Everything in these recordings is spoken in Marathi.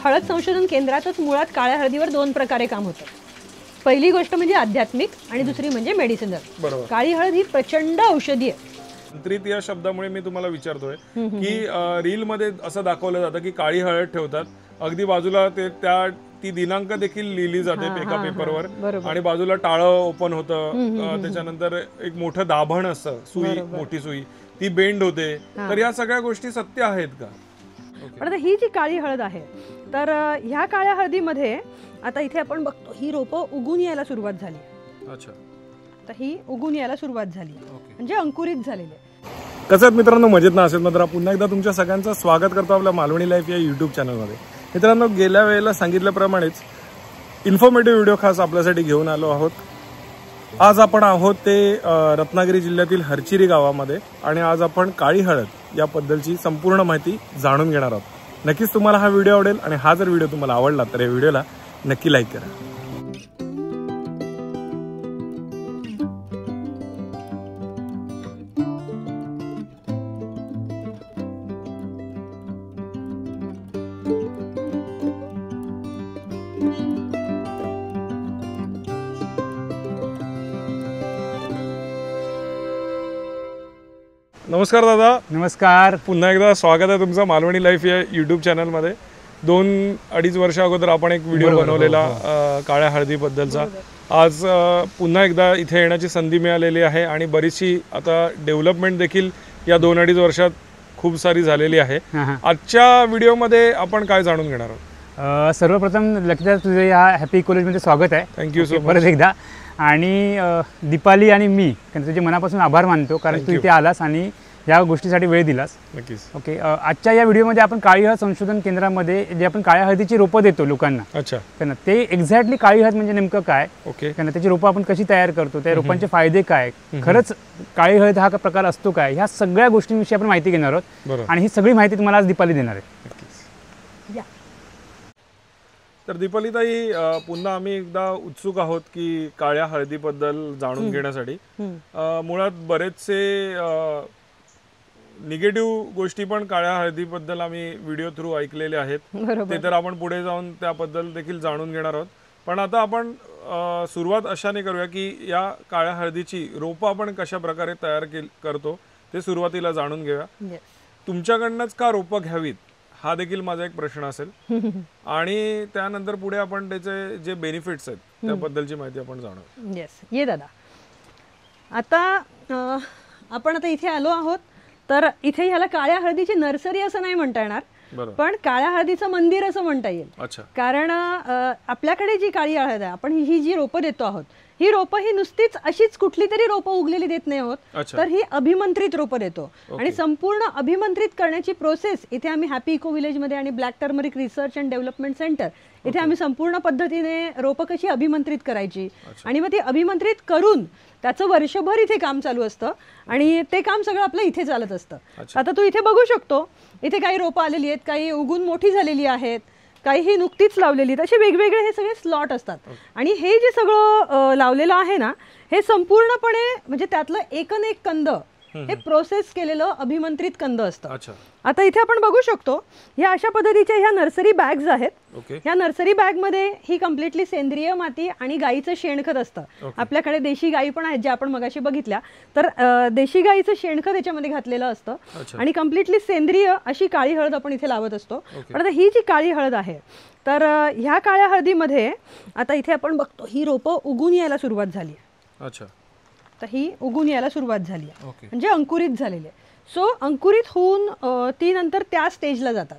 हळद संशोधन केंद्रातच मुळात काळ्या हळदीवर दोन प्रकारे काम होतं. पहिली गोष्ट म्हणजे आध्यात्मिक आणि दुसरी म्हणजे मेडिसिनल. काळी हळद ही प्रचंड औषधी आहे. तंत्रित या शब्दामुळे मी तुम्हाला विचारतोय की रील मध्ये असं दाखवलं जातं की काळी हळद ठेवतात, अगदी बाजूला ती दिनांक देखील लिहिली जाते एका पेपरवर आणि बाजूला टाळं ओपन होतं, त्याच्यानंतर एक मोठं दाभण असतं, सुई, मोठी सुई, ती बेंड होते. तर या सगळ्या गोष्टी सत्य आहेत का? पण आता ही जी काळी हळद आहे, तर ह्या काळ्या हळदीमध्ये आता इथे आपण बघतो ही रोपं उगून यायला सुरुवात झाली. अच्छा, तर ही उगून यायला सुरुवात झाली म्हणजे अंकुरित झालेले. कसं आहेत मित्रांनो, मजेत ना असेल मात्र पुन्हा एकदा तुमच्या सगळ्यांचं स्वागत करतो आपल्या मालवणी लाईफ या यूट्यूब चॅनलमध्ये. मित्रांनो, गेल्या वेळेला सांगितल्याप्रमाणेच इन्फॉर्मेटिव्ह व्हिडिओ खास आपल्यासाठी घेऊन आलो आहोत. आज आपण आहोत ते रत्नागिरी जिल्ह्यातील हरचिरी गावामध्ये आणि आज आपण काळी हळद याबद्दलची संपूर्ण माहिती जाणून घेणार आहोत. नक्कीच तुम्हाला हा व्हिडिओ आवडेल आणि हा जर व्हिडिओ तुम्हाला आवडला तर या व्हिडिओला नक्की लाईक करा. नमस्कार दादा. नमस्कार. पुन्हा एकदा स्वागत आहे तुमचं मालवणी लाईफ या यूट्यूब चॅनलमध्ये. 2-2.5 वर्ष अगोदर आपण एक व्हिडिओ बनवलेला काळ्या हळदीबद्दलचा. आज पुन्हा एकदा इथे येण्याची संधी मिळालेली आहे आणि बरीचशी आता डेव्हलपमेंट देखील या 2-2.5 वर्षात खूप सारी झालेली आहे. आजच्या व्हिडिओमध्ये आपण काय जाणून घेणार आहोत? सर्वप्रथम लकीदार, तुझे या हॅपी कॉलेजमध्ये स्वागत आहे. थँक्यू सो मच परत एकदा. आणि दीपाली आणि मी तुझे मनापासून आभार मानतो, कारण तू इथे आलास आणि या गोष्टीसाठी वेळ दिलास. नक्कीच. ओके. आजच्या या व्हिडिओमध्ये आपण काळी हळद संशोधन केंद्रामध्ये जे आपण काळ्या हळदीची रोपं देतो लोकांना. अच्छा. कारण ते एक्झॅक्टली काळी हळद म्हणजे नेमकं काय, ओके, कारण त्याची रोपं आपण कशी तयार करतो, त्या रोपांचे फायदे काय, खरंच काळी हळद हा प्रकार असतो काय, ह्या सगळ्या गोष्टींविषयी आपण माहिती घेणार आहोत. आणि ही सगळी माहिती तुम्हाला आज दीपाली देणार आहे. तर दीपाली ताई, पुन्हा आम्ही एकदा उत्सुक आहोत की काळ्या हळदीबद्दल जाणून घेण्यासाठी. मुळात बरेचसे निगेटिव्ह गोष्टी पण काळ्या हळदीबद्दल आम्ही व्हिडिओ थ्रू ऐकलेले आहेत. ते तर आपण पुढे जाऊन त्याबद्दल देखील जाणून घेणार आहोत. पण आता आपण सुरुवात अशाने करूया की या काळ्या हळदीची रोपं आपण कशा प्रकारे तयार करतो ते सुरुवातीला जाणून घेऊया. तुमच्याकडनंच का रोपं घ्यावीत हा देखील माझा एक प्रश्न असेल आणि त्यानंतर पुढे आपण त्याचे जे बेनिफिट्स आहेत त्याबद्दलची माहिती आपण जाणू. येस, ये दादा. आता आपण आता इथे आलो आहोत, तर इथे ह्याला काळ्या हळदीची नर्सरी असं नाही म्हणता येणार, पण काळ्या हळदीचं मंदिर असं म्हणता येईल. कारण आपल्याकडे जी काळी हळद आहे, आपण ही जी रोपं देतो आहोत, ही रोपं ही नुसतीच अशीच कुठली तरी रोपं उगलेली देत नाही आहोत, तर ही अभिमंत्रित रोपं देतो. आणि संपूर्ण अभिमंत्रित करण्याची प्रोसेस इथे आम्ही हॅपी इको विलेज मध्ये आणि black turmeric research and development centre इथे आम्ही संपूर्ण पद्धतीने रोपं कशी अभिमंत्रित करायची आणि मग ती अभिमंत्रित करून त्याचं वर्षभर इथे काम चालू असतं आणि ते काम सगळं आपलं इथे चालत असतं. आता तू इथे बघू शकतो, इथे काही रोपं आलेली आहेत, काही उगून मोठी झालेली आहेत, काही ही नुकतीच लावलेली, असे वेगवेगळे हे सगळे स्लॉट असतात. आणि हे जे सगळं लावलेलं आहे ना, हे संपूर्णपणे म्हणजे त्यातलं एकन एक कंद हे प्रोसेस केलेलं अभिमंत्रित कंद असतं. आता इथे आपण बघू शकतो, ह्या अशा पद्धतीच्या ह्या नर्सरी बॅग्स आहेत. ह्या नर्सरी बॅग मध्ये ही कम्प्लिटली सेंद्रिय माती आणि गाईचं शेणखत असतं. आपल्याकडे देशी गाई पण आहेत ज्या आपण मगाशी बघितल्या, तर देशी गाईचं शेणखत याच्यामध्ये घातलेलं असतं आणि कम्प्लिटली सेंद्रिय अशी काळी हळद आपण इथे लावत असतो. पण आता ही जी काळी हळद आहे, तर ह्या काळ्या हळदीमध्ये आता इथे आपण बघतो ही रोपं उगून यायला सुरुवात झाली. तर ही उगून यायला सुरुवात झाली म्हणजे अंकुरित झालेली आहे. सो अंकुरित होऊन ती नंतर त्या स्टेजला जातात.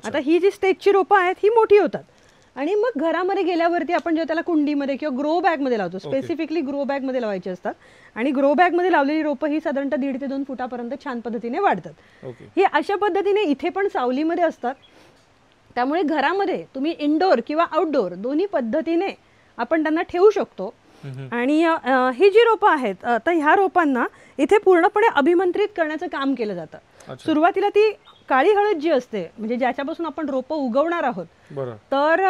आता ही जी स्टेजची रोपं आहेत ही मोठी होतात आणि मग घरामध्ये गेल्यावरती आपण जेव्हा त्याला कुंडीमध्ये किंवा ग्रो बॅग मध्ये लावतो, स्पेसिफिकली ग्रो बॅग मध्ये लावायची असतात आणि ग्रो बॅग मध्ये लावलेली रोपं ही साधारणतः 1.5 ते 2 फुटापर्यंत छान पद्धतीने वाढतात. ही अशा पद्धतीने इथे पण सावलीमध्ये असतात. त्यामुळे घरामध्ये तुम्ही इनडोअर किंवा आउटडोअर दोन्ही पद्धतीने आपण त्यांना ठेवू शकतो. आणि ही जी रोपं आहेत, तर ह्या रोपांना इथे पूर्णपणे अभिमंत्रित करण्याचं काम केलं जातं. सुरुवातीला ती काळी हळद जी असते म्हणजे ज्याच्यापासून आपण रोपं उगवणार आहोत, बरं, तर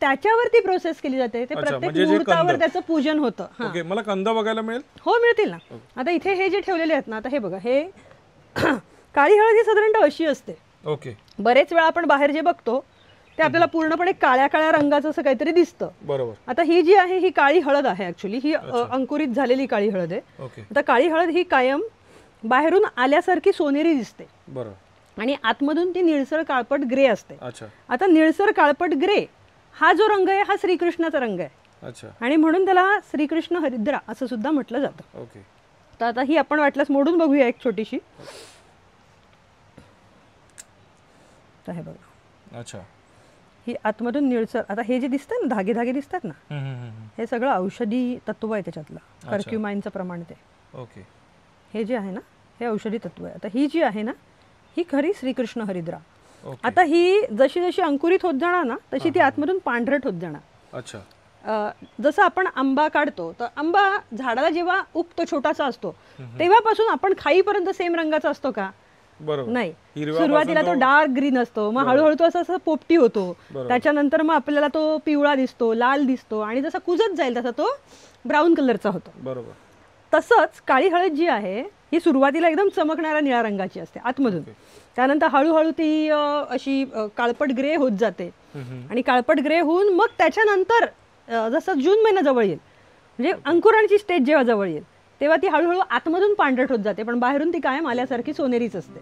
त्याच्यावरती प्रोसेस केली जाते. ते प्रत्येक मुहूर्तावर त्याचं पूजन होतं. ओके, मला कंद बघायला मिळेल? हो, मिळतील ना. आता इथे हे जे ठेवलेले आहेत ना, आता हे बघा, हे काळी हळद ही साधारणतः अशी असते. ओके, बरेच वेळा आपण बाहेर जे बघतो ते आपल्याला पूर्णपणे काळ्या काळ्या रंगाचं असं काहीतरी दिसतं. बरोबर. आता ही जी आहे ही काळी हळद आहे, ऍक्च्युली ही अंकुरित झालेली काळी हळद आहे. ओके, आता काळी हळद ही कायम बाहेरून आल्यासारखी सोनेरी दिसते, बरं, आणि आतमधून ती निळसर काळपट ग्रे असते. अच्छा, आता निळसर काळपट ग्रे हा जो रंग आहे हा श्रीकृष्णाचा रंग आहे. अच्छा, आणि म्हणून त्याला श्रीकृष्ण हरिद्रा असं सुद्धा म्हटलं जातं. ओके, तर आता ही आपण वाटल्यास मोडून बघूया एक छोटीशी. तर हे बघा, अच्छा, ही आतमधून निळसर, आता हे जे दिसतं ना धागे धागे दिसतात ना, हे सगळं औषधी तत्व आहे त्याच्यातलं, कर्क्युमाइनचं प्रमाण ते. ओके, हे जे आहे ना हे औषधी तत्व आहे. आता ही जी आहे ना ही खरी श्रीकृष्ण हरिद्रा. आता ही जशी जशी अंकुरित होत जाणार ना तशी ती आतमधून पांढरट होत जाणार. अच्छा, जसं आपण आंबा काढतो तर आंबा झाडाला जेव्हा उगतो छोटासा असतो तेव्हापासून आपण खाईपर्यंत सेम रंगाचा असतो का? नाही. सुरुवातीला तो डार्क ग्रीन असतो, मग हळूहळू तो असं पोपटी होतो, त्याच्यानंतर मग आपल्याला तो पिवळा दिसतो, लाल दिसतो, आणि जसा कुजत जाईल तसा तो ब्राऊन कलरचा होतो. बरोबर. तसंच काळी हळद जी आहे ही सुरुवातीला एकदम चमकणाऱ्या निळ्या रंगाची असते आतमधून, त्यानंतर हळूहळू ती अशी काळपट ग्रे होत जाते, आणि काळपट ग्रे होऊन मग त्याच्यानंतर जसं जून महिना जवळ येईल म्हणजे अंकुरांची स्टेज जेव्हा जवळ येईल तेव्हा ती हळूहळू आतमधून पांढरट होत जाते, पण बाहेरून ती कायम आल्यासारखी सोनेरीच असते.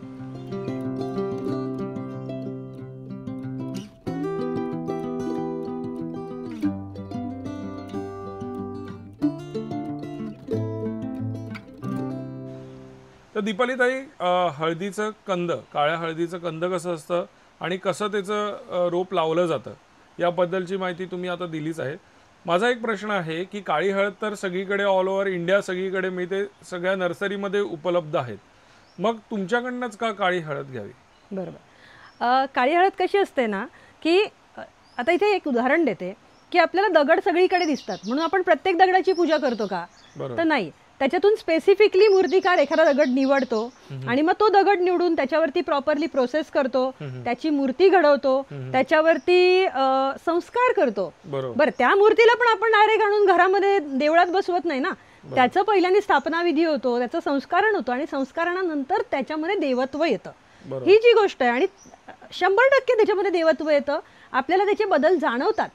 तर दीपाली ताई, हळदीचं कंद, काळ्या हळदीचं कंद कसं असतं आणि कसं त्याचं रोप लावलं जातं याबद्दलची माहिती तुम्ही आता दिलीच आहे. माझा एक प्रश्न आहे की काळी हळद तर सगळीकडे ऑल ओव्हर इंडिया सगळीकडे मिळते, सगळ्या नर्सरीमध्ये उपलब्ध आहेत, मग तुमच्याकडनंच का काळी हळद घ्यावी? बरोबर. काळी हळद कशी असते ना की आता इथे एक उदाहरण देते की आपल्याला दगड सगळीकडे दिसतात म्हणून आपण प्रत्येक दगडाची पूजा करतो का? तर नाही. त्याच्यातून स्पेसिफिकली मूर्तिकार एखादा दगड निवडतो आणि मग तो दगड निवडून त्याच्यावरती प्रॉपरली प्रोसेस करतो, त्याची मूर्ती घडवतो, त्याच्यावरती संस्कार करतो. बरं, त्या मूर्तीला पण आपण डायरेक्ट आणून घरामध्ये देवळात बसवत नाही ना, त्याचं पहिल्यांदा स्थापना विधी होतो, त्याचं संस्कारण होतं, आणि संस्कारणानंतर त्याच्यामध्ये देवत्व येतं. ही जी गोष्ट आहे, आणि 100% त्याच्यामध्ये देवत्व येतं, आपल्याला त्याचे बदल जाणवतात.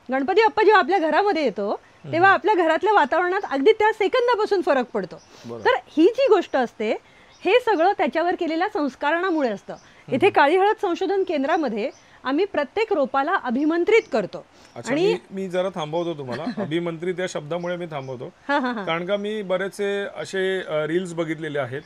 गणपती बाप्पा जेव्हा आपल्या घरामध्ये येतो तेव्हा आपल्या घरातल्या वातावरणात अगदी त्या सेकंदापासून फरक पडतो. तर ही जी गोष्ट असते हे सगळं त्याच्यावर केलेल्या संस्कारणामुळे असतं. इथे काळी हळद संशोधन केंद्रामध्ये आम्ही प्रत्येक रोपाला अभिमंत्रित करतो. आणि मी जरा थांबवतो तुम्हाला. अभिमंत्रित या शब्दामुळे मी थांबवतो कारण का मी बरेचसे असे रील्स बघितलेले आहेत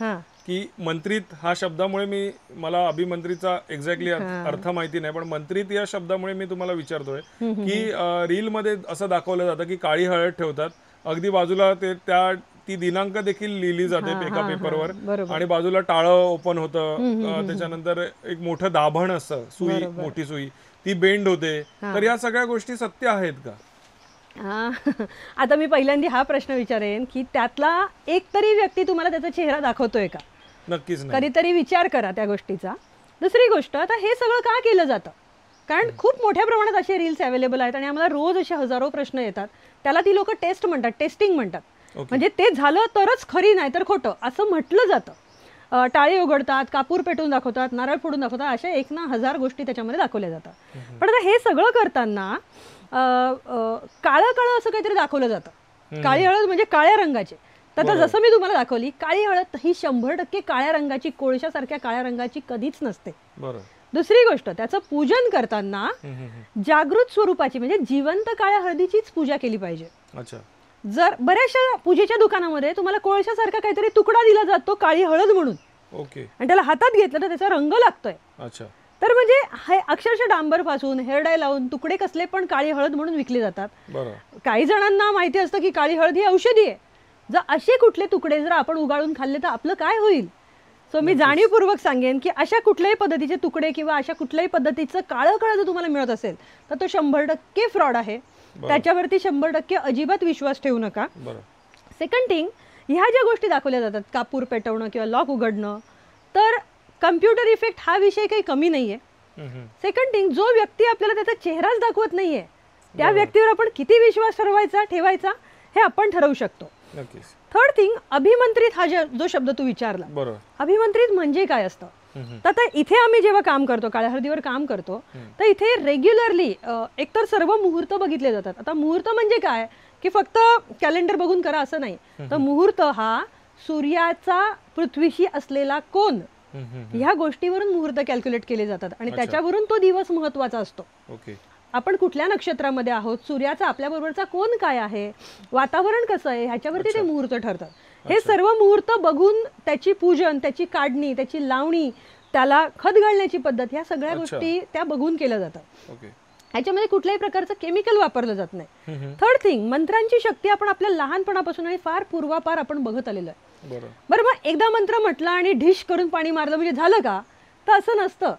की मंत्रित हा शब्दामुळे मला अभिमंत्रीचा एक्झॅक्टली अर्थ माहिती नाही, पण मंत्रित या शब्दामुळे मी तुम्हाला विचारतोय की रील मध्ये असं दाखवलं जातं की काळी हळद ठेवतात, अगदी बाजूला ती दिनांक देखील लिहिली जाते एका पेपरवर, आणि बाजूला टाळं ओपन होतं, त्याच्यानंतर एक मोठं दाभण असतं, सुई, मोठी सुई, ती बेंड होते. तर या सगळ्या गोष्टी सत्य आहेत का? आता मी पहिल्यांदा हा प्रश्न विचारेन की त्यातला एक तरी व्यक्ती तुम्हाला त्याचा चेहरा दाखवतोय का? नक्कीच नाही. कधीतरी विचार करा त्या गोष्टीचा. दुसरी गोष्ट, आता हे सगळं का केलं जातं? कारण खूप मोठ्या प्रमाणात असे रील्स अवेलेबल आहेत आणि आम्हाला रोज असे हजारो प्रश्न येतात. त्याला ती लोक टेस्ट म्हणतात, टेस्टिंग म्हणतात. म्हणजे ते झालं तरच खरी, नाही तर खोटं असं म्हटलं जातं. टाळे उघडतात, कापूर पेटवून दाखवतात, नारळ फोडून दाखवतात, अशा 1 ना 1000 गोष्टी त्याच्यामध्ये दाखवल्या जातात. पण आता हे सगळं करताना काळं काळं असं काहीतरी दाखवलं जातं. काळी हळद म्हणजे काळ्या रंगाची. तर जसं मी तुम्हाला दाखवली, काळी हळद ही 100% काळ्या रंगाची, कोळशासारख्या काळ्या रंगाची कधीच नसते. दुसरी गोष्ट, त्याचं पूजन करताना जागृत स्वरूपाची म्हणजे जिवंत काळ्या हळदीचीच पूजा केली पाहिजे. जर बऱ्याचशा पूजेच्या दुकानामध्ये तुम्हाला कोळशासारखा काहीतरी तुकडा दिला जातो काळी हळद म्हणून, आणि त्याला हातात घेतलं तर त्याचा रंग लागतोय. तर म्हणजे हे अक्षरशः डांबर पासून हेअर डाय लावून तुकडे कसले पण काळी हळद म्हणून विकले जातात. काही जणांना माहिती असतं की काळी हळद ही औषधी आहे. जर असे कुठले तुकडे जर आपण उगाळून खाल्ले तर आपलं काय होईल? सो मी जाणीवपूर्वक सांगेन की अशा कुठल्याही पद्धतीचे तुकडे किंवा अशा कुठल्याही पद्धतीचं काळं काळं जर तुम्हाला मिळत असेल तर तो 100% फ्रॉड आहे. त्याच्यावरती 100% अजिबात विश्वास ठेवू नका. सेकंड थिंग, ह्या ज्या गोष्टी दाखवल्या जातात, कापूर पेटवणं किंवा लॉक उघडणं, तर कम्प्युटर इफेक्ट हा विषय काही कमी नाहीये. सेकंड थिंग, जो व्यक्ती आपल्याला त्याचा चेहराच दाखवत नाहीये त्या व्यक्तीवर आपण किती विश्वास ठेवायचा हे आपण ठरवू शकतो. थर्ड थिंग, अभिमंत्रित हा जो शब्द तू विचारला, अभिमंत्रित म्हणजे काय असतं. तर आता इथे आम्ही जेव्हा काम करतो, काळ्या हळदीवर काम करतो, तर इथे रेग्युलरली एकतर सर्व मुहूर्त बघितले जातात. आता मुहूर्त म्हणजे काय की फक्त कॅलेंडर बघून करा असं नाही. तर मुहूर्त हा सूर्याचा पृथ्वीशी असलेला कोन, ह्या गोष्टीवरून मुहूर्त कॅल्क्युलेट केले जातात आणि त्याच्यावरून तो दिवस महत्वाचा असतो. आपण कुठल्या नक्षत्रामध्ये आहोत, सूर्याचा आपल्याबरोबरचा कोन काय आहे, वातावरण कसं आहे, ह्याच्यावरती ते मुहूर्त ठरतात. हे सर्व मुहूर्त बघून त्याची पूजन, त्याची काढणी, त्याची लावणी, त्याला खत घालण्याची पद्धत, ह्या सगळ्या गोष्टी त्या बघून केल्या जातात. ह्याच्यामध्ये कुठल्याही प्रकारचं केमिकल वापरलं जात नाही. थर्ड थिंग, मंत्रांची शक्ती आपण आपल्या लहानपणापासून आणि फार पूर्वापार आपण बघत आलेलो आहे. बरं, मग एकदा मंत्र म्हटला आणि ढिश करून पाणी मारलं म्हणजे झालं का, तर असं नसतं.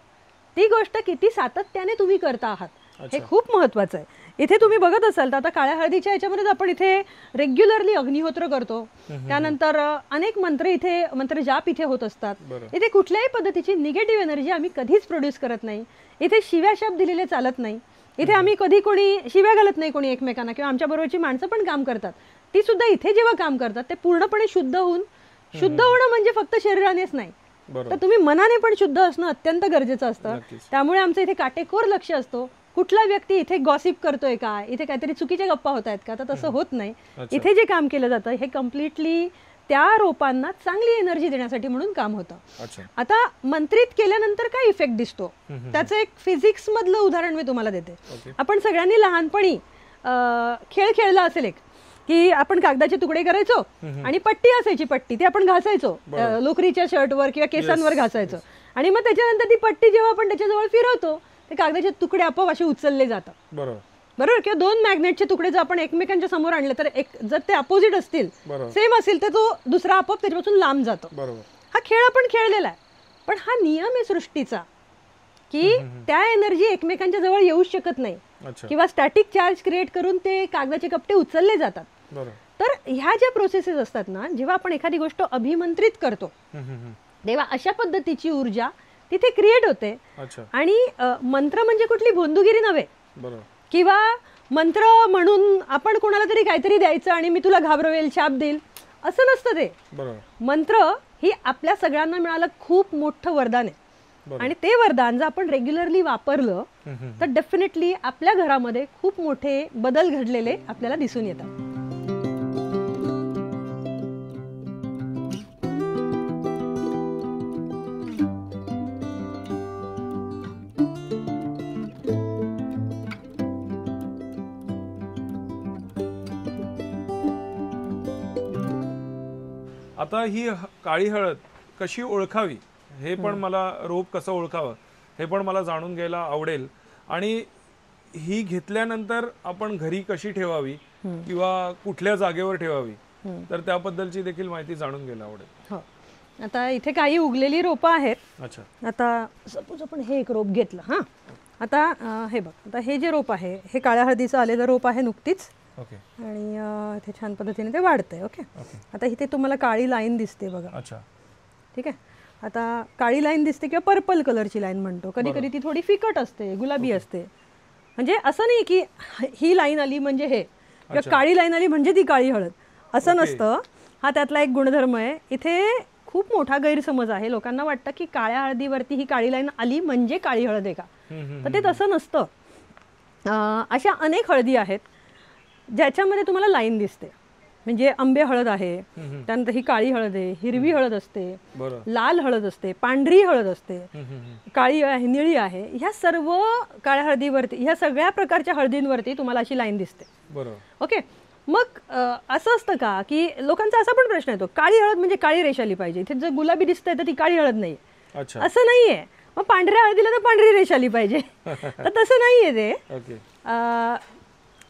ती गोष्ट किती सातत्याने तुम्ही करता आहात हे खूप महत्वाचं आहे. इथे तुम्ही बघत असाल तर आता काळ्या हळदीच्या याच्यामध्ये आपण इथे रेग्युलरली अग्निहोत्र करतो, त्यानंतर अनेक मंत्र जाप इथे होत असतात. इथे कुठल्याही पद्धतीची निगेटिव्ह एनर्जी आम्ही कधीच प्रोड्यूस करत नाही. इथे शिव्या शाप दिलेले चालत नाही. इथे आम्ही कधी कोणी शिव्या घालत नाही कोणी एकमेकांना, किंवा आमच्या बरोबरची माणसं पण काम करतात ती सुद्धा इथे जेव्हा काम करतात ते पूर्णपणे शुद्ध होणं म्हणजे फक्त शरीरानेच नाही, तर तुम्ही मनाने पण शुद्ध असणं अत्यंत गरजेचं असतं. त्यामुळे आमचं इथे काटेकोर लक्ष असतो. कुठला व्यक्ती इथे गॉसिप करतोय का, इथे काहीतरी चुकीच्या गप्पा होत आहेत का, तर तसं होत नाही. इथे जे काम केलं जातं हे कम्प्लिटली त्या रोपांना चांगली एनर्जी देण्यासाठी म्हणून काम होतं. आता मंत्रित केल्यानंतर काय इफेक्ट दिसतो त्याचं एक फिजिक्स मधलं उदाहरण मी तुम्हाला देते. आपण सगळ्यांनी लहानपणी खेळ खेळला असेल एक, की आपण कागदाचे तुकडे करायचो आणि पट्टी असायची, पट्टी ती आपण घासायचो लोकरीच्या शर्टवर किंवा केसांवर घासायचो, आणि मग त्याच्यानंतर ती पट्टी जेव्हा आपण त्याच्याजवळ फिरवतो ते कागदाचे तुकडे आपोआप असे उचलले जातात. बरोबर, किंवा दोन मॅग्नेटचे तुकडे जर आपण एकमेकांच्या समोर आणले तर जर ते अपोजिट असतील, सेम असतील, तर तो दुसरा आपोआप त्याच्यापासून लांब जातो. हा खेळ आपण खेळलेला आहे, पण हा नियम आहे सृष्टीचा की त्या एनर्जी एकमेकांच्या जवळ येऊ शकत नाही, किंवा स्टॅटिक चार्ज क्रिएट करून ते कागदाचे कपटे उचलले जातात. तर ह्या ज्या प्रोसेसेस असतात ना, जेव्हा आपण एखादी गोष्ट अभिमंत्रित करतो तेव्हा अशा पद्धतीची ऊर्जा तिथे क्रिएट होते. आणि मंत्र म्हणजे कुठली भोंदूगिरी नव्हे, किंवा मंत्र म्हणून आपण कोणाला तरी काहीतरी द्यायचं आणि मी तुला घाबरवेल, शाप देईल, असं नसतं ते. मंत्र ही आपल्या सगळ्यांना मिळालं खूप मोठं वरदान आहे, आणि ते वरदान जर आपण रेग्युलरली वापरलं तर डेफिनेटली आपल्या घरामध्ये खूप मोठे बदल घडलेले आपल्याला दिसून येतात. आता ही काळी हळद कशी ओळखावी हे पण मला, रोप कसं ओळखावं हे पण मला जाणून घ्यायला आवडेल. आणि ही घेतल्यानंतर आपण घरी कशी ठेवावी किंवा कुठल्या जागेवर ठेवावी, तर त्याबद्दलची देखील माहिती जाणून घ्यायला आवडेल. आता इथे काही उगलेली रोपं आहेत. अच्छा, आता सपोज आपण हे एक रोप घेतलं. हा, आता हे बघ, आता हे जे रोप आहे हे काळ्या हळदीचं आलेलं रोप आहे नुकतीच, आणि इथे छान पद्धतीने ते वाढतंय. ओके, आता इथे तुम्हाला काळी लाईन दिसते बघा. अच्छा, ठीक आहे. आता काळी लाईन दिसते किंवा पर्पल कलरची लाईन म्हणतो, कधी कधी ती थोडी फिकट असते, गुलाबी असते. म्हणजे असं नाही की ही लाईन आली म्हणजे हे, किंवा काळी लाईन आली म्हणजे ती काळी हळद, असं नसतं. हा त्यातला एक गुणधर्म आहे. इथे खूप मोठा गैरसमज आहे, लोकांना वाटतं की काळ्या हळदीवरती ही काळी लाईन आली म्हणजे काळी हळद आहे का, तर ते तसं नसतं. अशा अनेक हळदी आहेत ज्याच्यामध्ये तुम्हाला लाईन दिसते. म्हणजे आंबे हळद आहे, त्यानंतर ही काळी हळद आहे, हिरवी हळद असते, लाल हळद असते, पांढरी हळद असते, काळी आहे, निळी आहे. ह्या सर्व काळ्या हळदीवरती, ह्या सगळ्या प्रकारच्या हळदींवरती तुम्हाला अशी लाईन दिसते. ओके, मग असं असतं का की लोकांचा असा पण प्रश्न येतो, काळी हळद म्हणजे काळी रेष आली पाहिजे, इथे जर गुलाबी दिसतंय तर ती काळी हळद नाही. असं नाहीये. मग पांढऱ्या हळदीला तर पांढरी रेष आली पाहिजे, तर तसं नाहीये ते.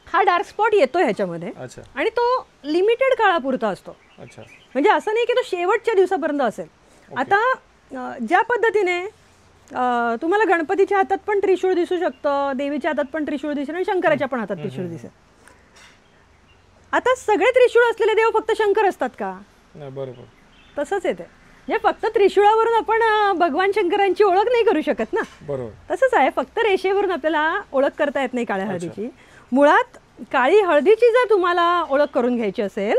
हा डार्क स्पॉट येतो ह्याच्यामध्ये, आणि तो लिमिटेड काळापुरता असतो. म्हणजे असं नाही की तो शेवटच्या दिवसापर्यंत असेल. आता ज्या पद्धतीने तुम्हाला गणपतीच्या हातात पण त्रिशूळ दिसू शकतं, देवीच्या हातात पण त्रिशूळ दिसेल, आणि शंकराच्या पण हातात त्रिशूळ दिसेल. आता सगळे त्रिशूळ असलेले देव फक्त शंकर असतात का? बरोबर, तसंच येते. म्हणजे फक्त त्रिशूळावरून आपण भगवान शंकरांची ओळख नाही करू शकत ना. बरोबर. तसंच आहे, फक्त रेषेवरून आपल्याला ओळख करता येत नाही काळ्या हळदीची. मुळात काळी हळदीची जर तुम्हाला ओळख करून घ्यायची असेल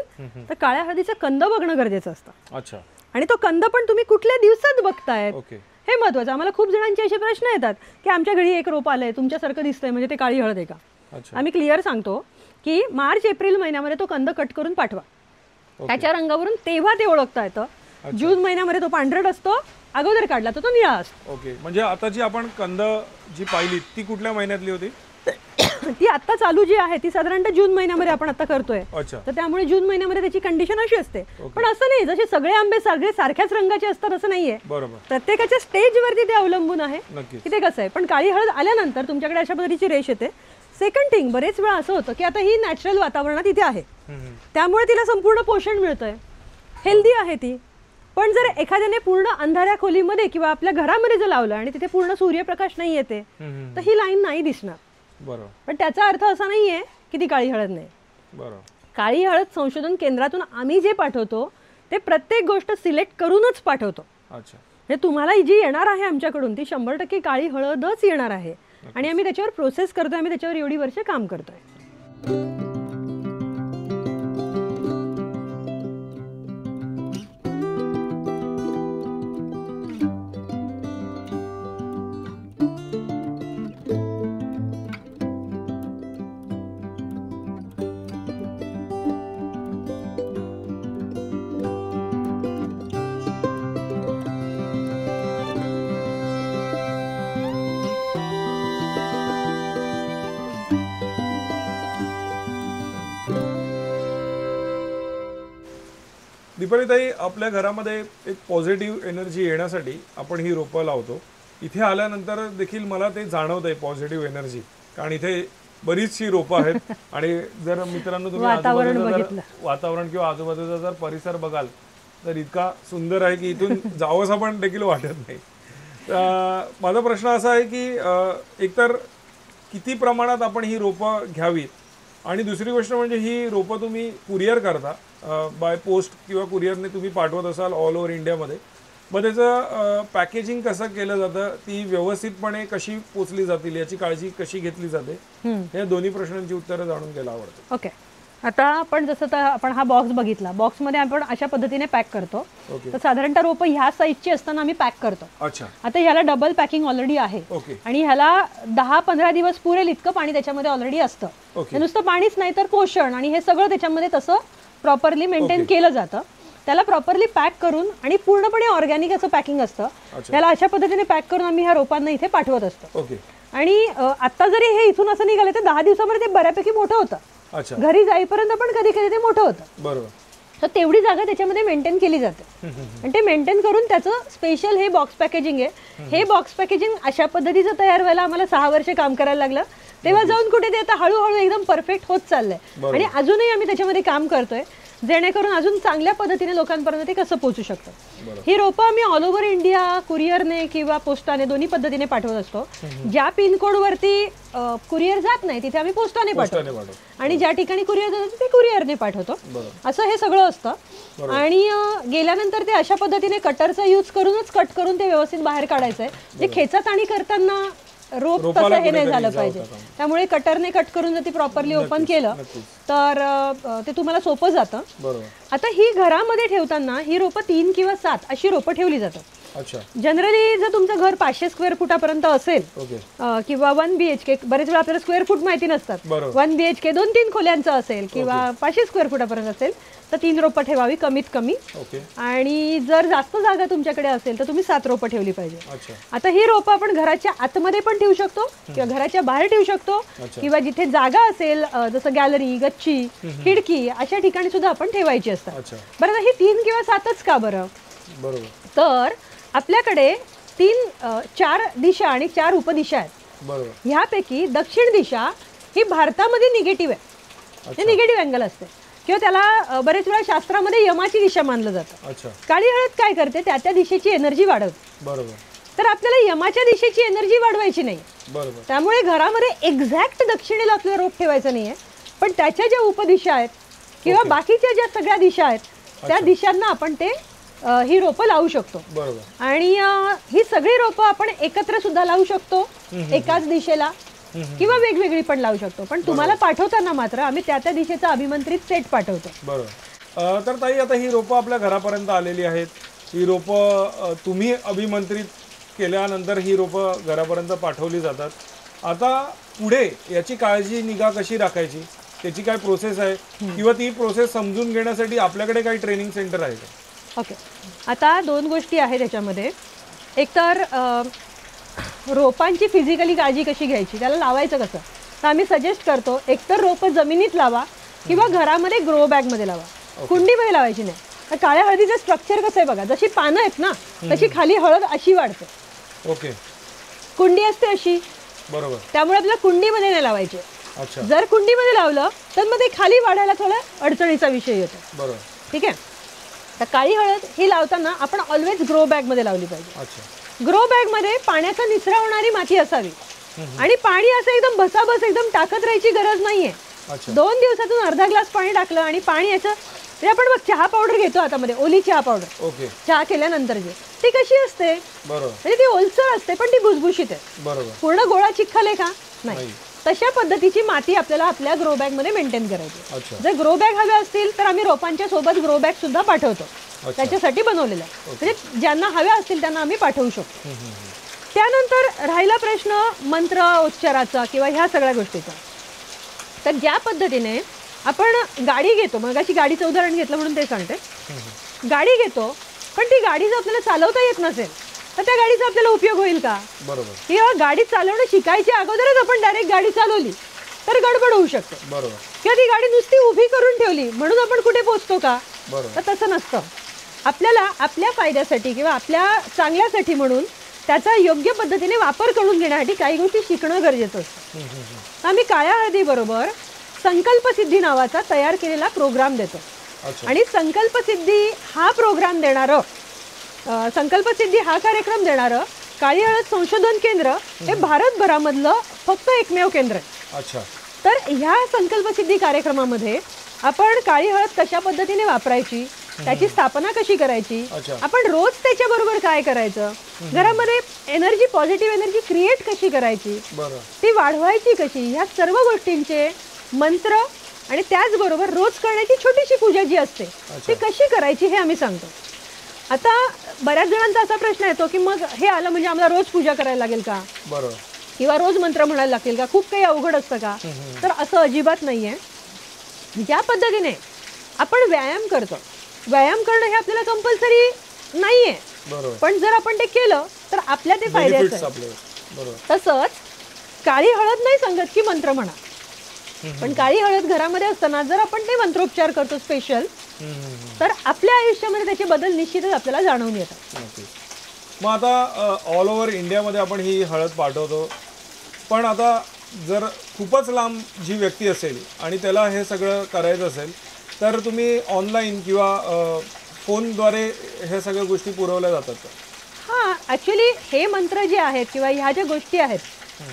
तर काळ्या हळदीचा कंद बघणं गरजेचं असतं. अच्छा. आणि तो कंद पण तुम्ही कुठल्या दिवसात बघतायत ओके. हे महत्वाचं. आम्हाला खूप जणांचे असे प्रश्न येतात की आमच्या घरी एक रोप आलंय तुमच्यासारखं दिसतंय, म्हणजे ते काळी हळद आहे का. आम्ही क्लिअर सांगतो की मार्च एप्रिल महिन्यामध्ये तो कंद कट करून पाठवा, त्याच्या रंगावरून तेव्हा ते ओळखता येतं. जून महिन्यामध्ये तो पांढरट असतो, अगोदर काढला तर तो निळा असतो. ओके. म्हणजे आता जी आपण कंद जी पाहिली ती कुठल्या महिन्यातली होती? ती आता चालू जी आहे ती साधारणतः जून महिन्यामध्ये आपण आता करतोय. तर त्यामुळे जून महिन्यामध्ये त्याची कंडिशन अशी असते. पण असं नाही जसे सगळे आंबे सगळे सारख्याच रंगाचे असतात असं नाहीये. प्रत्येकाच्या स्टेज वरती ते अवलंबून आहे की ते कसं आहे. पण काळी हळद आल्यानंतर तुमच्याकडे अशा पद्धतीची रेष येते. सेकंड थिंग, बरेच वेळा असं होतं की आता ही नॅचरल वातावरणात इथे आहे, त्यामुळे तिला संपूर्ण पोषण मिळतंय, हेल्दी आहे ती. पण जर एखाद्याने पूर्ण अंधाऱ्या खोलीमध्ये किंवा आपल्या घरामध्ये जर लावलं आणि तिथे पूर्ण सूर्यप्रकाश नाही येते तर ही लाईन नाही दिसणार. बरोबर. पण त्याचा अर्थ असा नाहीये की ती काळी हळद नाही. बरोबर. काळी हळद संशोधन केंद्रातून आम्ही जे पाठवतो ते प्रत्येक गोष्ट सिलेक्ट करूनच पाठवतो. अच्छा. हे तुम्हाला जी येणार आहे आमच्याकडून ती 100% काळी हळदच येणार आहे आणि आम्ही त्याच्यावर प्रोसेस करतोय, आम्ही त्याच्यावर एवढी वर्ष काम करतोय. दीपालीताई, आपल्या घरामध्ये एक पॉझिटिव्ह एनर्जी येण्यासाठी आपण ही रोपं लावतो. इथे आल्यानंतर देखील मला ते जाणवत आहे पॉझिटिव्ह एनर्जी, कारण इथे बरीचशी रोपं आहेत. आणि जर मित्रांनो तुम्ही वातावरण किंवा आजूबाजूचा जर परिसर बघाल तर इतका सुंदर आहे की इथून जावंसं पण देखील वाटत नाही. माझा प्रश्न असा आहे की एकतर किती प्रमाणात आपण ही रोपं घ्यावीत, आणि दुसरी गोष्ट म्हणजे ही रोपं तुम्ही कुरिअर करता बाय पोस्ट किंवा कुरिअरने तुम्ही पाठवत असाल ऑल ओव्हर इंडियामध्ये, मग त्याचं पॅकेजिंग कसं केलं जातं, ती व्यवस्थितपणे कशी पोचली जातील याची काळजी कशी घेतली जाते, या दोन्ही प्रश्नांची उत्तरं जाणून घ्यायला आवडतं. ओके. आता आपण जसं तर आपण हा बॉक्स बघितला, बॉक्समध्ये आपण अशा पद्धतीने पॅक करतो. तर साधारणतः रोपं ह्या साईजची असताना आम्ही पॅक करतो. अच्छा. आता ह्याला डबल पॅकिंग ऑलरेडी आहे आणि ह्याला 10-15 दिवस पुरेल इतकं पाणी त्याच्यामध्ये ऑलरेडी असतं. नुसतं पाणीच नाही तर पोषण आणि हे सगळं त्याच्यामध्ये तसं प्रॉपरली मेंटेन केलं जातं. त्याला प्रॉपरली पॅक करून आणि पूर्णपणे ऑर्गॅनिक असं पॅकिंग असतं. त्याला अशा पद्धतीने पॅक करून आम्ही ह्या रोपांना इथे पाठवत असतो. आणि आता जरी हे इथून असं निघालं तर 10 दिवसामध्ये ते बऱ्यापैकी मोठं होतं. घरी जाईपर्यंत पण कधी कधी ते मोठं होतं. बरोबर. तर तेवढी जागा त्याच्यामध्ये मेंटेन केली जाते आणि ते मेंटेन करून त्याचं स्पेशल हे बॉक्स पॅकेजिंग आहे. हे बॉक्स पॅकेजिंग अशा पद्धतीचं तयार व्हायला आम्हाला 6 वर्ष काम करायला लागलं. तेव्हा जाऊन कुठे ते आता हळूहळू एकदम परफेक्ट होत चाललंय आणि अजूनही आम्ही त्याच्यामध्ये काम करतोय जेणेकरून अजून चांगल्या पद्धतीने लोकांपर्यंत ते कसं पोहोचू शकतं. ही रोपं आम्ही ऑल ओव्हर इंडिया कुरिअरने किंवा पोस्टाने दोन्ही पद्धतीने पाठवत असतो. ज्या पिनकोड वरती कुरिअर जात नाही तिथे आम्ही पोस्टाने पाठवतो आणि ज्या ठिकाणी कुरिअर जातं तिथे कुरिअरने पाठवतो. असं हे सगळं असतं. आणि गेल्यानंतर ते अशा पद्धतीने कटरचा यूज करूनच कट करून ते व्यवस्थित बाहेर काढायचंय. जे खेचाताणी करताना रोप तसं हे नाही झालं पाहिजे. त्यामुळे कटरने कट करून जर ती प्रॉपरली ओपन केलं तर ते तुम्हाला सोपं जातं. आता ही घरामध्ये ठेवताना ही रोपं 3 किंवा 7 अशी रोपं ठेवली जातात. जनरली जर तुमचं घर 500 स्क्वेअर फुटापर्यंत असेल किंवा 1 BHK, बरेच वेळा आपल्याला स्क्वेअर फूट माहिती नसतात, 1 BHK 2-3 खोल्यांचं असेल किंवा 500 स्क्वेअर फुटापर्यंत असेल तर 3 रोपं ठेवावी कमीत कमी. आणि जर जास्त जागा तुमच्याकडे असेल तर तुम्ही 7 रोपं ठेवली पाहिजे. आता ही रोपं आपण घराच्या आतमध्ये पण ठेवू शकतो किंवा घराच्या बाहेर ठेवू शकतो किंवा जिथे जागा असेल जसं गॅलरी, गच्ची, खिडकी अशा ठिकाणी सुद्धा आपण ठेवायची असतात. बरं, ही 3 किंवा 7च का बरं? तर आपल्याकडे 4 दिशा आणि 4 उपदिशा आहेत. ह्यापैकी दक्षिण दिशा ही भारतामध्ये निगेटिव्ह आहे, ते निगेटिव्ह अँगल असते किंवा त्याला बरेच वेळा शास्त्रामध्ये यमाची दिशा मानलं जातं. काळी हळद काय करते, त्या दिशेची एनर्जी वाढवते. तर आपल्याला यमाच्या दिशेची एनर्जी वाढवायची नाही. त्यामुळे घरामध्ये एक्झॅक्ट दक्षिणेला आपल्याला रोप ठेवायचं नाहीये, पण त्याच्या ज्या उपदिशा आहेत किंवा बाकीच्या ज्या सगळ्या दिशा आहेत त्या दिशांना आपण ते ही रोपं लावू शकतो. बरोबर. आणि ही सगळी रोपं आपण एकत्र सुद्धा लावू शकतो एकाच दिशेला किंवा वेगवेगळी पण लावू शकतो. पण तुम्हाला पाठवताना मात्र आम्ही त्या दिशेचा अभिमंत्रित सेट पाठवतो. बरोबर. तर ताई आता ही रोपं आपल्या घरापर्यंत आलेली आहेत. ही रोपं तुम्ही अभिमंत्रित केल्यानंतर ही रोपं घरापर्यंत पाठवली जातात. आता पुढे याची काळजी निगा कशी राखायची, त्याची काय प्रोसेस आहे किंवा ती प्रोसेस समजून घेण्यासाठी आपल्याकडे काही ट्रेनिंग सेंटर आहे का? ओके. आता 2 गोष्टी आहेत त्याच्यामध्ये. एक तर रोपांची फिजिकली काळजी कशी घ्यायची, त्याला लावायचं कसं, तर आम्ही सजेस्ट करतो एकतर रोपं जमिनीत लावा किंवा घरामध्ये ग्रो बॅगमध्ये लावा. कुंडीमध्ये लावायची नाही. तर काळ्या हळदीचं स्ट्रक्चर कसं आहे बघा, जशी पानं आहेत ना तशी खाली हळद अशी वाढते. ओके. कुंडी असते अशी. बरोबर. त्यामुळे आपल्याला कुंडीमध्ये नाही लावायचे. अच्छा. जर कुंडीमध्ये लावलं तर मग ते खाली वाढायला थोडा अडचणीचा विषय येतो. बरोबर. ठीक आहे. तर काळी हळद ही लावताना आपण ऑलवेज ग्रो बॅग मध्ये लावली पाहिजे. अच्छा. ग्रो बॅग मध्ये पाण्याचा निचरा होणारी माती असावी आणि पाणी असं एकदम भसाभस एकदम टाकत राहायची गरज नाहीये. 2 दिवसातून अर्धा ग्लास पाणी टाकलं आणि पाणी याचं म्हणजे आपण बघ चहा पावडर घेतो आता मध्ये, ओली चहा पावडर. ओके. चहा केल्यानंतर जे ती कशी असते, बरोबर, म्हणजे ती ओलसर असते पण ती भुसभुशीत आहे. बरोबर. पूर्ण गोळा चिखल आहे का, नाही. तशा पद्धतीची माती आपल्याला आपल्या ग्रो बॅग मध्ये मेंटेन करायची. जर ग्रो बॅग हव्या असतील तर आम्ही रोपांच्या सोबत ग्रो बॅग सुद्धा पाठवतो, त्याच्यासाठी बनवलेला आहे. म्हणजे ज्यांना हव्या असतील त्यांना आम्ही पाठवू शकतो. त्यानंतर राहिला प्रश्न मंत्र उच्चाराचा किंवा ह्या सगळ्या गोष्टीचा. तर ज्या पद्धतीने आपण गाडी घेतो, मग अशी गाडीचं उदाहरण घेतलं म्हणून ते सांगते. गाडी घेतो पण ती गाडी जर आपल्याला चालवता येत नसेल तर त्या गाडीचा आपल्याला उपयोग होईल का? बरोबर. किंवा गाडी चालवणं शिकायच्या अगोदरच आपण डायरेक्ट गाडी चालवली तर गडबड होऊ शकते. बरोबर. किंवा ती गाडी नुसती उभी करून ठेवली म्हणून आपण कुठे पोहोचतो का? तर तसं नसतं. आपल्याला आपल्या फायद्यासाठी किंवा आपल्या चांगल्यासाठी म्हणून त्याचा योग्य पद्धतीने वापर करून घेण्यासाठी काही गोष्टी शिकणं गरजेचं असतं. आम्ही काळ्या हळदी बरोबर संकल्पसिद्धी नावाचा तयार केलेला प्रोग्राम देतो. आणि संकल्पसिद्धी हा प्रोग्राम देणारं, संकल्पसिद्धी हा कार्यक्रम देणारं काळी हळद संशोधन केंद्र हे भारतभरामधलं फक्त एकमेव केंद्र आहे. अच्छा. तर ह्या संकल्पसिद्धी कार्यक्रमामध्ये आपण काळी हळद कशा पद्धतीने वापरायची, त्याची स्थापना कशी करायची, आपण रोज त्याच्याबरोबर काय करायचं, घरामध्ये एनर्जी, पॉझिटिव्ह एनर्जी क्रिएट कशी करायची, ती वाढवायची कशी, ह्या सर्व गोष्टींचे मंत्र आणि त्याचबरोबर रोज करण्याची छोटीशी पूजा जी असते ती कशी करायची हे आम्ही सांगतो. आता बऱ्याच जणांचा असा प्रश्न येतो की मग हे आलं म्हणजे आम्हाला रोज पूजा करायला लागेल का, बरोबर, किंवा रोज मंत्र म्हणायला लागतील का, खूप काही अवघड असतं का? तर असं अजिबात नाहीये. ज्या पद्धतीने आपण व्यायाम करतो, व्यायाम करणं हे आपल्याला कंपल्सरी नाहीये, पण जर आपण ते केलं तर आपल्या ते फायद्याचं आहे. तसंच काळी हळद नाही सांगत की मंत्र म्हणा, पण काळी हळद घरामध्ये असताना जर आपण ते मंत्रोपचार करतो स्पेशल, तर आपल्या आयुष्यामध्ये त्याचे बदल निश्चितच आपल्याला जाणवून येतात. मग आता ऑल ओव्हर इंडियामध्ये आपण ही हळद पाठवतो, पण आता जर खूपच लांब जी व्यक्ती असेल आणि त्याला हे सगळं करायचं असेल तर तुम्ही ऑनलाईन किंवा फोनद्वारे हे सगळ्या गोष्टी पुरवल्या जातात का? हां, ॲक्च्युली हे मंत्र जे आहेत किंवा ह्या ज्या गोष्टी आहेत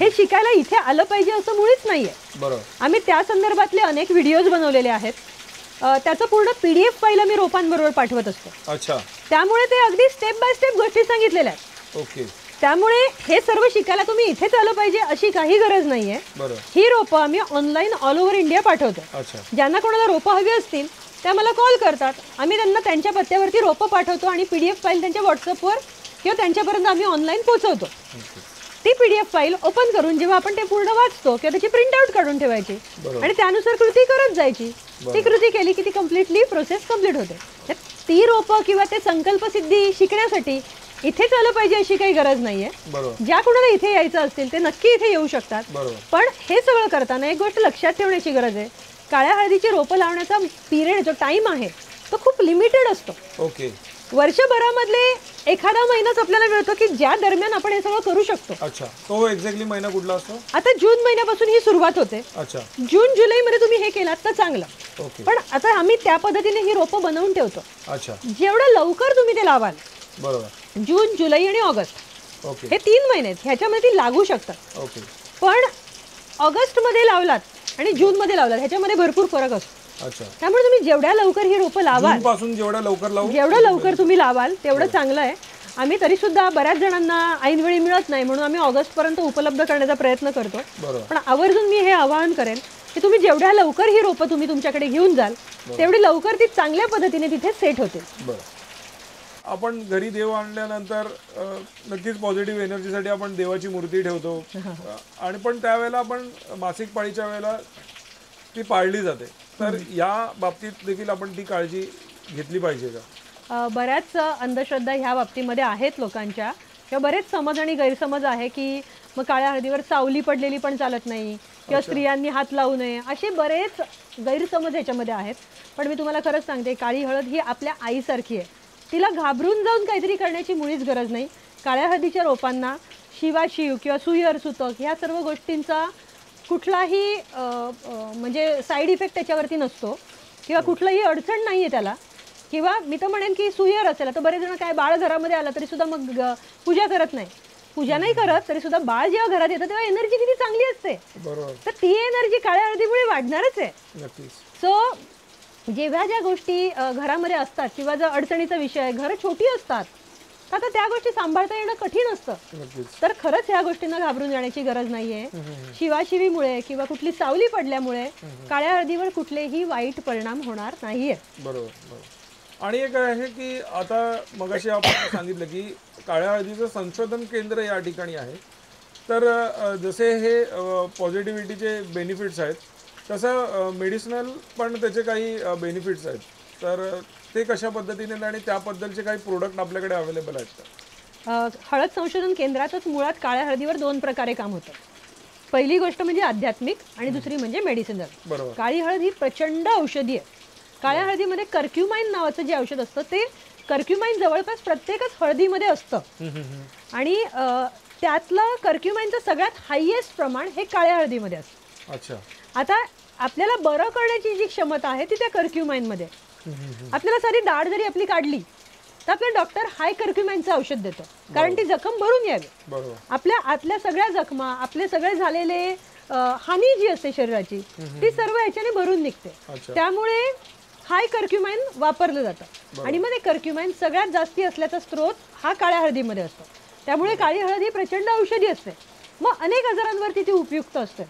हे शिकायला इथे आलं पाहिजे असं मुळीच नाहीये. बरोबर. आम्ही त्या संदर्भातले अनेक व्हिडिओज बनवलेले आहेत. त्याचं पूर्ण PDF फाईल आम्ही रोपांबरोबर पाठवत असतो. अच्छा. त्यामुळे ते अगदी स्टेप बाय स्टेप गोष्टी सांगितलेल्या आहेत. ओके. त्यामुळे हे सर्व शिकायला तुम्ही इथेच आलं पाहिजे अशी काही गरज नाहीये. ही रोपं आम्ही ऑनलाईन ऑल ओव्हर इंडिया पाठवतो. ज्यांना कोणाला रोपं हवी असतील ते आम्हाला कॉल करतात, आम्ही त्यांना त्यांच्या पत्त्यावरती रोपं पाठवतो आणि PDF फाईल त्यांच्या व्हॉट्सअपवर किंवा त्यांच्यापर्यंत आम्ही ऑनलाईन पोहोचवतो. ती PDF फाईल ओपन करून जेव्हा आपण ते पूर्ण वाचतो किंवा त्याची प्रिंटआउट काढून ठेवायची आणि त्यानुसार कृती करत जायची. ती कृती केली की ती कम्प्लिटली प्रोसेस कम्प्लीट होते. ती रोपं किंवा ते संकल्पसिद्धी शिकण्यासाठी इथेच आलं पाहिजे अशी काही गरज नाहीये. ज्या कोणाला इथे यायचं असतील ते नक्की इथे येऊ शकतात. पण हे सगळं करताना एक गोष्ट लक्षात ठेवण्याची गरज आहे, काळ्या हळदीची रोपं लावण्याचा पिरियड जो टाइम आहे तो खूप लिमिटेड असतो. ओके. वर्षभरामधले एखादा महिनाच आपल्याला मिळतो की ज्या दरम्यान आपण हे सगळं करू शकतो. अच्छा. तो एक्झॅक्टली महिना कुठला असतो? आता जून महिन्यापासून ही सुरुवात होते. अच्छा. जून जुलै मध्ये तुम्ही हे केलात तर चांगलं. ओके. पण आता आम्ही त्या पद्धतीने ही रोपं बनवून ठेवतो. अच्छा. जेवढं लवकर तुम्ही ते लावाल, बरोबर, जून जुलै आणि ऑगस्ट हे 3 महिने आहेत, ह्याच्यामध्ये ती लागू शकतात. ओके. पण ऑगस्ट मध्ये लावलात आणि जून मध्ये लावलात ह्याच्यामध्ये भरपूर फरक असतो. अच्छा, त्यामुळे तुम्ही जेवढ्या लवकर ही रोपं लावाल, पासून जेवढ्या लवकर तुम्ही लावाल तेवढं चांगलं आहे. आम्ही तरी सुद्धा बऱ्याच जणांना ऐनवेळी मिळत नाही म्हणून आम्ही ऑगस्ट पर्यंत उपलब्ध करण्याचा प्रयत्न करतो. पण आवर्जून मी हे आवाहन करेन की तुम्ही जेवढ्या लवकर ही रोपं तुम्ही तुमच्याकडे घेऊन जाल तेवढी लवकर ती चांगल्या पद्धतीने तिथे सेट होतील. आपण घरी देव आणल्यानंतर नक्कीच पॉझिटिव्ह एनर्जीसाठी आपण देवाची मूर्ती ठेवतो आणि पण त्यावेळेला आपण मासिक पाळीच्या वेळेला ती पाळली जाते. तर या बाबतीत देखील आपण ती काळजी घेतली पाहिजे का? बऱ्याच अंधश्रद्धा ह्या बाबतीमध्ये आहेत लोकांच्या, किंवा बरेच समज आणि गैरसमज आहे की मग काळ्या हळदीवर सावली पडलेली पण चालत नाही किंवा स्त्रियांनी हात लावू नये, असे बरेच गैरसमज ह्याच्यामध्ये आहेत. पण मी तुम्हाला खरंच सांगते, काळी हळद ही आपल्या आईसारखी आहे. तिला घाबरून जाऊन काहीतरी करण्याची मुळीच गरज नाही. काळ्या हळदीच्या रोपांना शिवाशिव किंवा सुयर सुतक ह्या सर्व गोष्टींचा कुठलाही म्हणजे साईड इफेक्ट त्याच्यावरती नसतो किंवा कुठलाही अडचण नाही आहे त्याला. किंवा मी तर म्हणेन की सुयर असेल तर बरेच जण काय बाळ घरामध्ये आलं तरी सुद्धा मग पूजा करत नाही. पूजा नाही करत तरी सुद्धा बाळ जेव्हा घरात येतं तेव्हा एनर्जी किती चांगली असते. तर ती एनर्जी काळ्या हळदीमुळे वाढणारच आहे. सो जेव्हा ज्या गोष्टी घरामध्ये असतात किंवा जर अडचणीचा विषय आहे, घरं छोटी असतात, आता त्या गोष्टी सांभाळता येणं कठीण असतं. तर खरंच ह्या गोष्टींना घाबरून जाण्याची गरज नाहीये. शिवाशिवीमुळे किंवा कुठली सावली पडल्यामुळे काळ्या हळदीवर कुठलेही वाईट परिणाम होणार नाहीये. बरोबर. आणि एक आहे की आता मगाशी आपण सांगितलं की काळ्या हळदीचं संशोधन केंद्र या ठिकाणी आहे. तर जसे हे पॉझिटिव्हिटीचे बेनिफिट्स आहेत तसं मेडिसिनल पण त्याचे काही बेनिफिट्स आहेत. तर ते कशा पद्धतीने आणि त्याबद्दलचे काही प्रोडक्ट आपल्याकडे अवेलेबल आहेत का? हळद संशोधन केंद्रातच मुळात काळ्या हळदीवर 2 प्रकारे काम होतं. पहिली गोष्ट म्हणजे आध्यात्मिक आणि दुसरी म्हणजे मेडिसिनल. काळी हळद ही प्रचंड औषधी आहे. काळ्या हळदीमध्ये कर्क्युमाइन नावाचं जे औषध असतं ते कर्क्युमाइन जवळपास प्रत्येकच हळदीमध्ये असतं आणि त्यातलं कर्क्युमाइनचं सगळ्यात हायेस्ट प्रमाण हे काळ्या हळदीमध्ये असतं. अच्छा. आता आपल्याला बरं करण्याची जी क्षमता आहे ती त्या कर्क्युमाइनमध्ये. आपल्याला सारी दाढ जरी आपली काढली तर आपला डॉक्टर हाय कर्क्युमाइनचं औषध देतो कारण ती जखम भरून यावी. आपल्या आतल्या सगळ्या जखमा, आपले सगळे झालेले हानी जी असते शरीराची ती सर्व याच्याने भरून निघते. त्यामुळे हाय कर्क्युमाइन वापरलं जातं आणि मग ते कर्क्युमाइन सगळ्यात जास्ती असल्याचा स्रोत हा काळ्या हळदीमध्ये असतो. त्यामुळे काळी हळद ही प्रचंड औषधी असते. मग अनेक आजारांवरती ती उपयुक्त असते.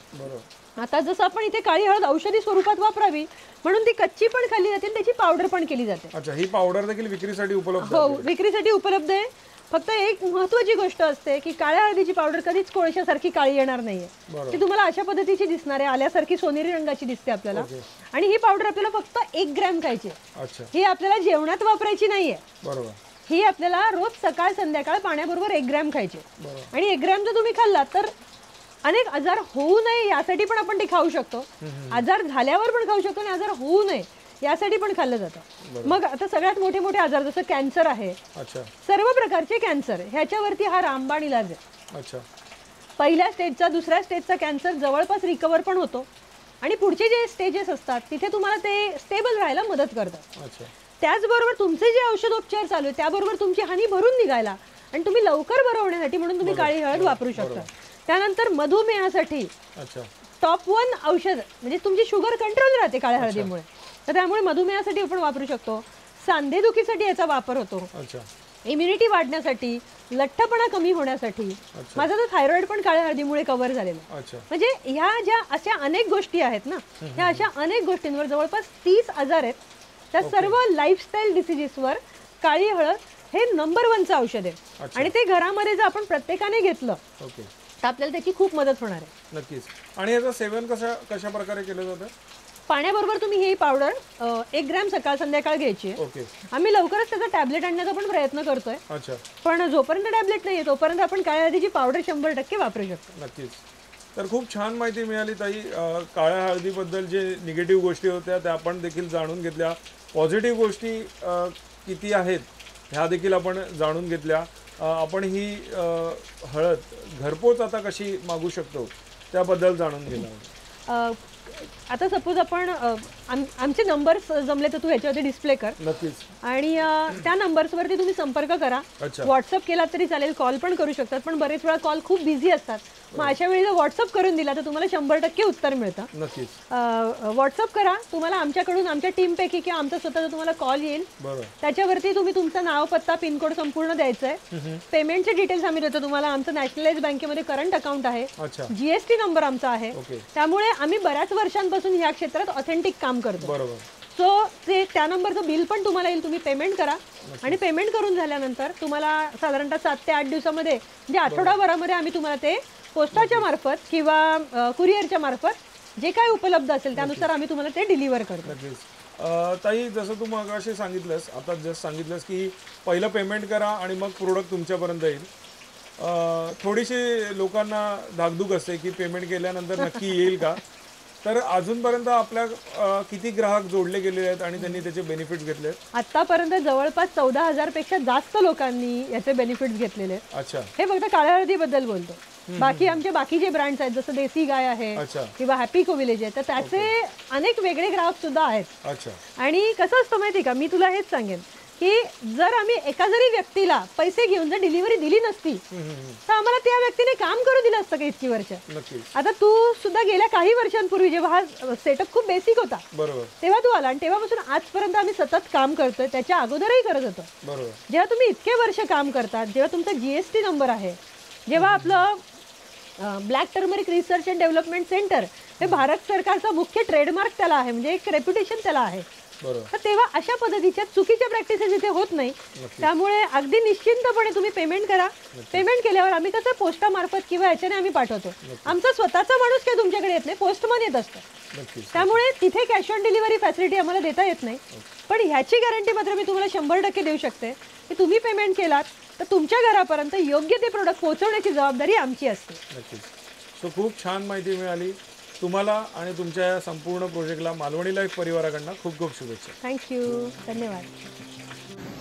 आता जसं आपण इथे काळी हळद औषधी स्वरूपात वापरावी म्हणून ती कच्ची पण खाल्ली जाते, त्याची पावडर पण केली जाते. अच्छा, ही पावडर देखील विक्रीसाठी उपलब्ध आहे? हो, विक्रीसाठी उपलब्ध आहे. फक्त एक महत्त्वाची गोष्ट असते की काळ्या हळदीची पावडर कधीच कोळशासारखी काळी येणार नाहीये. ती तुम्हाला अशा पद्धतीची दिसणार आहे, आल्यासारखी सोनेरी रंगाची दिसते आपल्याला. आणि ही पावडर आपल्याला फक्त 1 ग्रॅम खायची. ही आपल्याला जेवणात वापरायची नाहीये. ही आपल्याला रोज सकाळ संध्याकाळ पाण्याबरोबर 1 ग्रॅम खायची. आणि 1 ग्रॅम जर तुम्ही खाल्लात तर अनेक आजार होऊ नये यासाठी पण आपण ते खाऊ शकतो. आजार झाल्यावर पण खाऊ शकतो आणि आजार होऊ नये यासाठी पण खाल्लं जातं. मग आता सगळ्यात मोठे मोठे आजार जसं कॅन्सर आहे, सर्व प्रकारचे कॅन्सर ह्याच्यावरती हा रामबाण इलाज आहे. पहिल्या स्टेजचा, दुसऱ्या स्टेजचा कॅन्सर जवळपास रिकवर पण होतो आणि पुढचे जे स्टेजेस असतात तिथे तुम्हाला ते स्टेबल राहायला मदत करतात. त्याचबरोबर तुमचे जे औषधोपचार चालू आहे त्याबरोबर तुमची हानी भरून निघायला आणि तुम्ही लवकर बरं होण्यासाठी म्हणून तुम्ही काळी हळद वापरू शकता. त्यानंतर मधुमेहासाठी टॉप 1 औषध म्हणजे तुमची शुगर कंट्रोल राहते काळ्या हळदीमुळे, तर त्यामुळे मधुमेहासाठी आपण वापरू शकतो. सांधेदुखीसाठी याचा वापर होतो. इम्युनिटी वाढण्यासाठी, लठ्ठपणा कमी होण्यासाठी. माझा तर थायरॉइड पण काळ्या हळदीमुळे कव्हर झालेला. म्हणजे ह्या ज्या अशा अनेक गोष्टी आहेत ना, ह्या अशा अनेक गोष्टींवर जवळपास 30 आजार आहेत. त्या सर्व लाईफस्टाईल डिसिजेसवर काळी हळद हे नंबर 1चं औषध आहे. आणि ते घरामध्ये जर आपण प्रत्येकाने घेतलं तर आपल्याला त्याची खूप मदत होणार आहे. नक्कीच. आणि याचं सेवन कशा प्रकारे केलं जातं? पाण्याबरोबर तुम्ही ही पावडर 1 ग्रॅम सकाळ संध्याकाळ घ्यायची आहे. आम्ही लवकरच त्याचा टॅबलेट आणण्याचा पण प्रयत्न करतोय. पण जोपर्यंत टॅबलेट नाहीये तोपर्यंत आपण काळ्या हळदीची पावडर 100% वापरू शकतो. नक्कीच. तर खूप छान माहिती मिळाली ताई. काळ्या हळदीबद्दल जे निगेटिव्ह गोष्टी होत्या त्या आपण देखील जाणून घेतल्या. पॉझिटिव्ह गोष्टी किती आहेत ह्या देखील आपण जाणून घेतल्या. आपण ही हळद घरपोच आता कशी मागू शकतो त्याबद्दल जाणून घेतलं. आता सपोज आपण आमचे नंबर्स जमले तर तू ह्याच्यावरती डिस्प्ले कर. नक्कीच. आणि त्या नंबर्सवरती तुम्ही संपर्क करा. व्हॉट्सअप केला तरी चालेल, कॉल पण करू शकतात. पण बरेच वेळा कॉल खूप बिझी असतात मग अशा वेळी जर व्हॉट्सअप करून दिला तर तुम्हाला 100% उत्तर मिळतं. नक्कीच व्हॉट्सअप करा, तुम्हाला आमच्याकडून आमच्या टीमपैकी किंवा आमचा स्वतःचा तुम्हाला कॉल येईल. त्याच्यावरती तुम्ही तुमचं नाव, पत्ता, पिनकोड संपूर्ण द्यायचंय. पेमेंटचे डिटेल्स आम्ही देतो तुम्हाला. आमचं नॅशनलाइज बँकेमध्ये करंट अकाउंट आहे, जीएसटी नंबर आमचा आहे. त्यामुळे आम्ही बऱ्याच वर्षांपासून या क्षेत्रात ऑथेंटिक काम करतो. सो ते त्या नंबरचं बिल पण तुम्हाला येईल, तुम्ही पेमेंट करा आणि पेमेंट करून झाल्यानंतर तुम्हाला साधारणतः 7 ते 8 दिवसामध्ये म्हणजे आठवडाभरामध्ये आम्ही तुम्हाला ते पोस्टाच्या मार्फत किंवा कुरिअरच्या मार्फत जे काय उपलब्ध असेल त्यानुसार आम्ही तुम्हाला ते डिलिव्हर करतो. ताई, जसं तू मगाशी सांगितलंस, आता जस्ट सांगितलंस की पहिलं पेमेंट करा आणि मग प्रोडक्ट तुमच्यापर्यंत येईल. थोडीशी लोकांना धाकधूक असते की पेमेंट केल्यानंतर नक्की येईल का. तर अजूनपर्यंत आपल्या किती ग्राहक जोडले गेलेले आहेत आणि त्यांनी त्याचे बेनिफिट्स घेतले? आतापर्यंत जवळपास 14,000 पेक्षा जास्त लोकांनी याचे बेनिफिट्स घेतलेले आहेत. अच्छा. हे फक्त काळ्या हळदीबद्दल बोलतो. बाकी आमचे बाकीचे ब्रँड्स आहेत, जसं देसी गाय आहे किंवा हॅपी को विलेज आहे, तर त्याचे अनेक वेगळे ग्राहक सुद्धा आहेत. आणि कसं असतं माहिती का, मी तुला हेच सांगेन की जर आम्ही एका जरी व्यक्तीला पैसे घेऊन जर डिलिव्हरी दिली नसती तर आम्हाला त्या व्यक्तीने काम करू दिलं असतं का इतकी वर्ष. आता तू सुद्धा गेल्या काही वर्षांपूर्वी जेव्हा हा सेटअप खूप बेसिक होता तेव्हा तू आला आणि तेव्हापासून आजपर्यंत आम्ही सतत काम करतोय. त्याच्या अगोदरही करत होतो. जेव्हा तुम्ही इतके वर्ष काम करतात, जेव्हा तुमचा जीएसटी नंबर आहे, जेव्हा आपलं black turmeric research and development centre हे भारत सरकारचा मुख्य ट्रेडमार्क त्याला आहे, म्हणजे एक रेप्युटेशन त्याला आहे, तर तेव्हा अशा पद्धतीच्या चुकीच्या प्रॅक्टिसेस इथे होत नाही. त्यामुळे अगदी निश्चिंतपणे तुम्ही पेमेंट करा. पेमेंट केल्यावर आम्ही कसं पोस्टामार्फत किंवा याच्याने आम्ही पाठवतो. आमचा स्वतःचा माणूस काही तुमच्याकडे येत नाही, पोस्टमन येत असतं. त्यामुळे तिथे कॅश ऑन डिलिव्हरी फॅसिलिटी आम्हाला देता येत नाही. पण ह्याची गॅरंटी मात्र मी तुम्हाला 100% देऊ शकते की तुम्ही पेमेंट केलात तर तुमच्या घरापर्यंत योग्य ते प्रोडक्ट पोहोचवण्याची जबाबदारी आमची असते. सो खूप छान माहिती मिळाली. तुम्हाला आणि तुमच्या या संपूर्ण प्रोजेक्टला मालवणी लाईफ परिवाराकडनं खूप खूप शुभेच्छा. थँक्यू, धन्यवाद.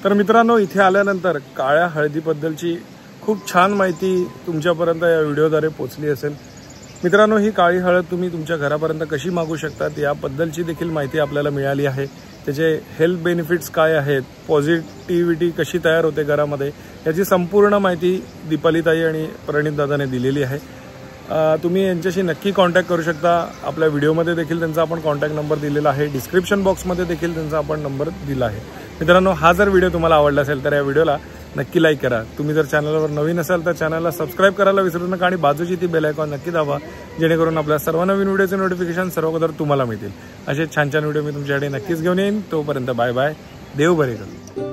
तर मित्रांनो, इथे आल्यानंतर काळ्या हळदीबद्दलची खूप छान माहिती तुमच्यापर्यंत या व्हिडिओद्वारे पोहोचली असेल. मित्रांनो, ही काळी हळद तुम्ही तुमच्या घरापर्यंत कशी मागू शकतात याबद्दलची देखील माहिती आपल्याला मिळाली आहे. त्याचे हेल्थ बेनिफिट्स काय आहेत, पॉझिटिव्हिटी कशी तयार होते घरामध्ये, याची संपूर्ण माहिती दीपालीताई आणि प्रणितदादाने दिलेली आहे. तुम्ही यांच्याशी नक्की कॉन्टॅक्ट करू शकता. आपल्या व्हिडिओमध्ये देखील त्यांचा आपण कॉन्टॅक्ट नंबर दिलेला आहे, डिस्क्रिप्शन बॉक्समध्ये देखील त्यांचा आपण नंबर दिला आहे. मित्रांनो, हा जर व्हिडिओ तुम्हाला आवडला असेल तर या व्हिडिओला नक्की लाईक करा. तुम्ही जर चॅनलवर नवीन असाल तर चॅनलला सबस्क्राईब करायला विसरू नका आणि बाजूची ती बेल आयकॉन नक्की दाबा, जेणेकरून आपल्या सर्व नवीन व्हिडिओचे नोटिफिकेशन सर्व अगोदर तुम्हाला मिळतील. असे छान छान व्हिडिओ मी तुमच्याकडे नक्कीच घेऊन येईन. तोपर्यंत बाय बाय, देव बरे करू.